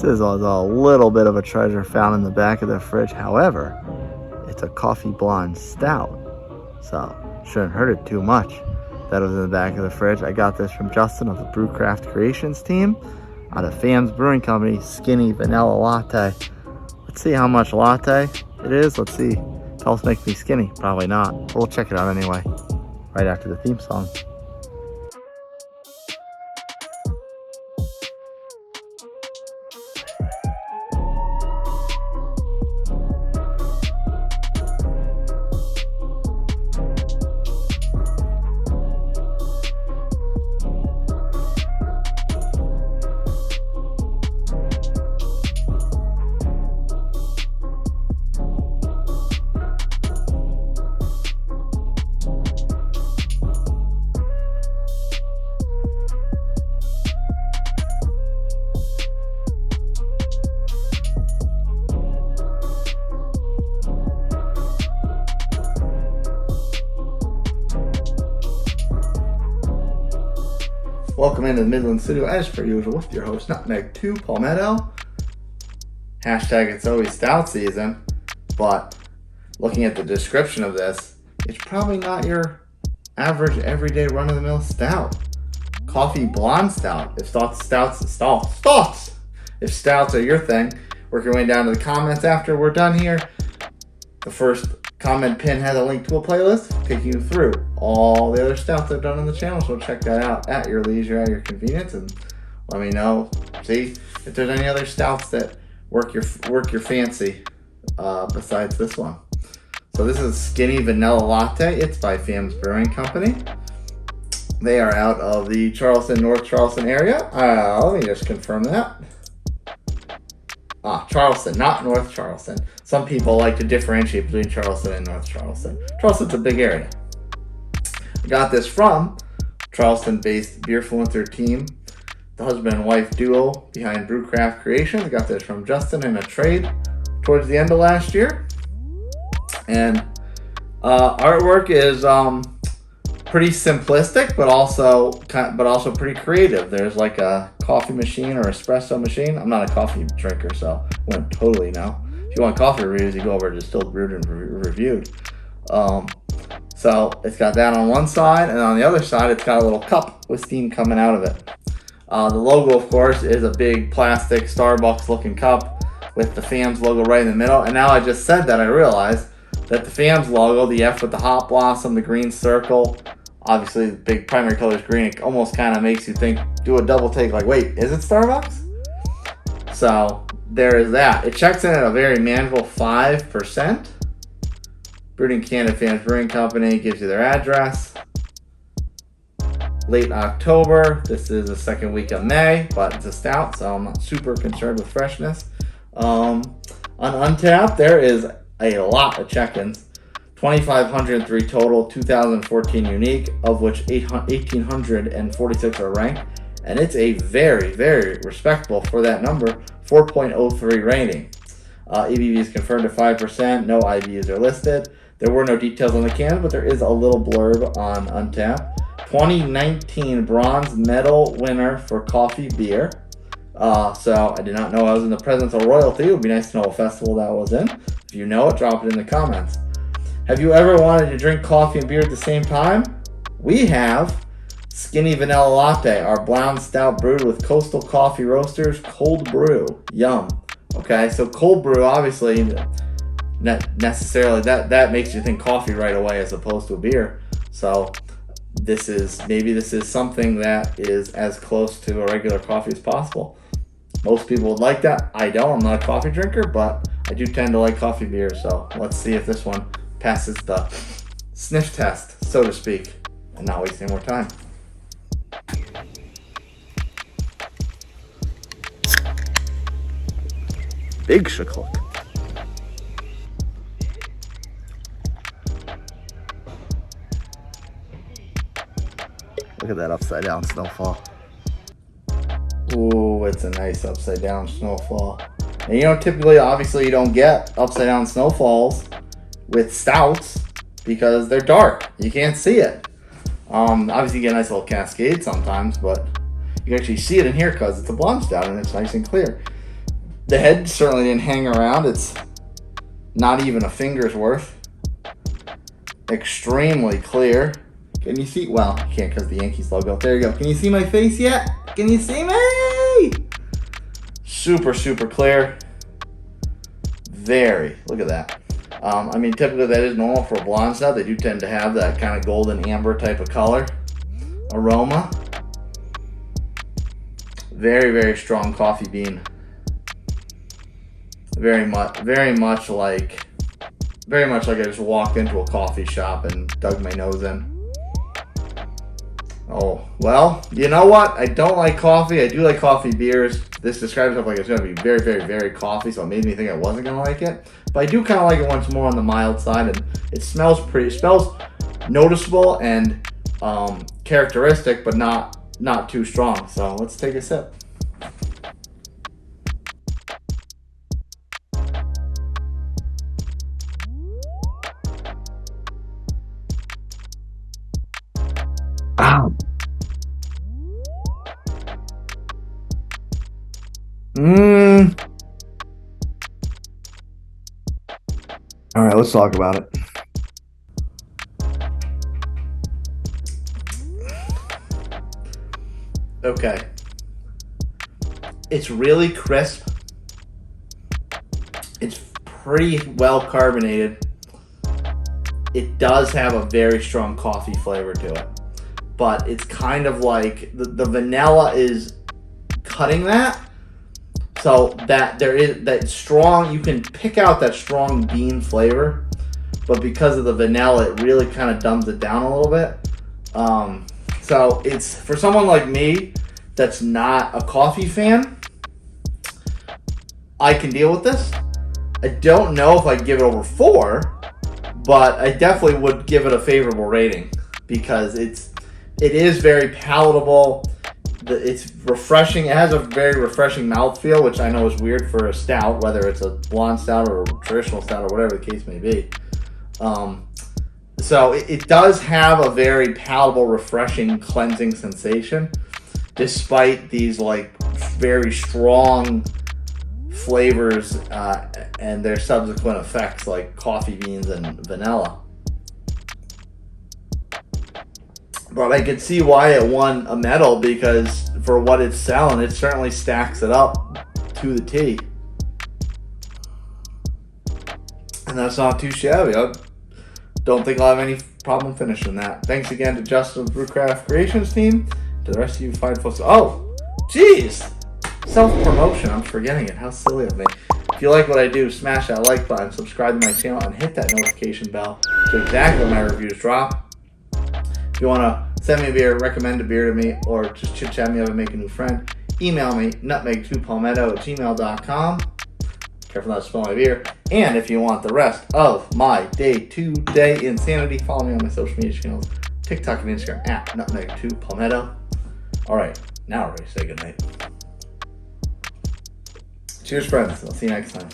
This is a little bit of a treasure found in the back of the fridge. However, it's a coffee blonde stout, so shouldn't hurt it too much that it was in the back of the fridge. I got this from Justin of the BrewCraftCreations team out of Fam's Brewing Company, Skinny Vanilla Latte. Let's see how much latte it is. Let's see. Tell us make me skinny. Probably not. But we'll check it out anyway, right after the theme song. Welcome into the Midland Studio, as per usual, with your host, Nutmeg 2 Palmetto. Hashtag it's always stout season, but looking at the description of this, it's probably not your average, everyday, run-of-the-mill stout. Coffee blonde stout. If stouts are your thing, work your way down to the comments after we're done here. The first comment pin has a link to a playlist taking you through all the other stouts I've done on the channel, so check that out at your leisure, at your convenience, and let me know, see if there's any other stouts that work your fancy besides this one. So this is Skinny Vanilla Latte. It's by Fam's Brewing Company. They are out of the Charleston, North Charleston area. Let me just confirm that. Charleston, not North Charleston. Some people like to differentiate between Charleston and North Charleston. Charleston's a big area. I got this from Charleston-based Beerfluencer team, the husband and wife duo behind BrewCraftCreations. I got this from Justin in a trade towards the end of last year. And artwork is pretty simplistic, but also pretty creative. There's like a coffee machine or espresso machine. I'm not a coffee drinker, so I wouldn't totally know. If you want coffee reviews, you go over to Distilled, Brewed, and Reviewed. So it's got that on one side, and on the other side, it's got a little cup with steam coming out of it. The logo, of course, is a big plastic Starbucks-looking cup with the Fam's logo right in the middle. And now I just said that, I realized that the Fam's logo, the F with the hot blossom, the green circle, obviously the big primary color is green. It almost kind of makes you think, do a double take, like, wait, is it Starbucks? So there is that. It checks in at a very manageable 5%. Brewed in Canada, Fam's Brewing Company, gives you their address. Late October. This is the second week of May, but it's a stout, so I'm not super concerned with freshness. On Untapped, there is a lot of check-ins. 2,503 total, 2,014 unique, of which 1,846 are ranked. And it's a very, very respectable, for that number, 4.03 rating. ABV is confirmed at 5%. No IBUs are listed. There were no details on the can, but there is a little blurb on Untapped. 2019 bronze medal winner for coffee beer. So I did not know I was in the presence of royalty. It would be nice to know what festival that was in. If you know it, drop it in the comments. Have you ever wanted to drink coffee and beer at the same time? We have Skinny Vanilla Latte, our blonde stout brewed with Coastal Coffee Roasters cold brew. Yum. Okay, so cold brew, obviously, not necessarily, that makes you think coffee right away as opposed to a beer. So this is something that is as close to a regular coffee as possible. Most people would like that. I don't. I'm not a coffee drinker, but I do tend to like coffee beer. So let's see if this one passes the sniff test, so to speak, and not waste any more time. Big shakluk. Look at that upside down snowfall. Ooh, it's a nice upside down snowfall. And you know, typically, obviously, you don't get upside down snowfalls with stouts because they're dark. You can't see it. Obviously, you get a nice little cascade sometimes, but you can actually see it in here because it's a blonde stout and it's nice and clear. The head certainly didn't hang around. It's not even a finger's worth. Extremely clear. Can you see? Well, you can't because the Yankees logo. There you go. Can you see my face yet? Can you see me? Super, super clear. Very. Look at that. I mean, typically that is normal for a blonde stout. They do tend to have that kind of golden amber type of color. Aroma. Very, very strong coffee bean. Very much like I just walked into a coffee shop and dug my nose in. Oh, well, you know what? I don't like coffee. I do like coffee beers. This describes it like it's going to be very, very, very coffee, so it made me think I wasn't going to like it. But I do kind of like it once more on the mild side, and it smells noticeable and characteristic, but not too strong. So let's take a sip. Wow. All right, let's talk about it. Okay. It's really crisp. It's pretty well carbonated. It does have a very strong coffee flavor to it. But it's kind of like the vanilla is cutting that. So that there is that strong, you can pick out that strong bean flavor, but because of the vanilla, it really kind of dumbs it down a little bit. So it's for someone like me that's not a coffee fan, I can deal with this. I don't know if I'd give it over 4, but I definitely would give it a favorable rating because it is very palatable. It's refreshing. It has a very refreshing mouthfeel, which I know is weird for a stout, whether it's a blonde stout or a traditional stout or whatever the case may be. So it does have a very palatable, refreshing, cleansing sensation, despite these like very strong flavors and their subsequent effects like coffee beans and vanilla. But I could see why it won a medal because for what it's selling, it certainly stacks it up to the T. And that's not too shabby. I don't think I'll have any problem finishing that. Thanks again to Justin's BrewCraftCreations team. To the rest of you fine folks. Oh, jeez! Self-promotion. I'm forgetting it. How silly of me. If you like what I do, smash that like button, subscribe to my channel, and hit that notification bell to exactly when my reviews drop. If you want to send me a beer, recommend a beer to me, or just chit-chat me up and make a new friend, email me, nutmeg2palmetto@gmail.com. Careful not to spill my beer. And if you want the rest of my day-to-day insanity, follow me on my social media channels, TikTok and Instagram @nutmeg2palmetto. All right, now we're ready to say goodnight. Cheers, friends. I'll see you next time.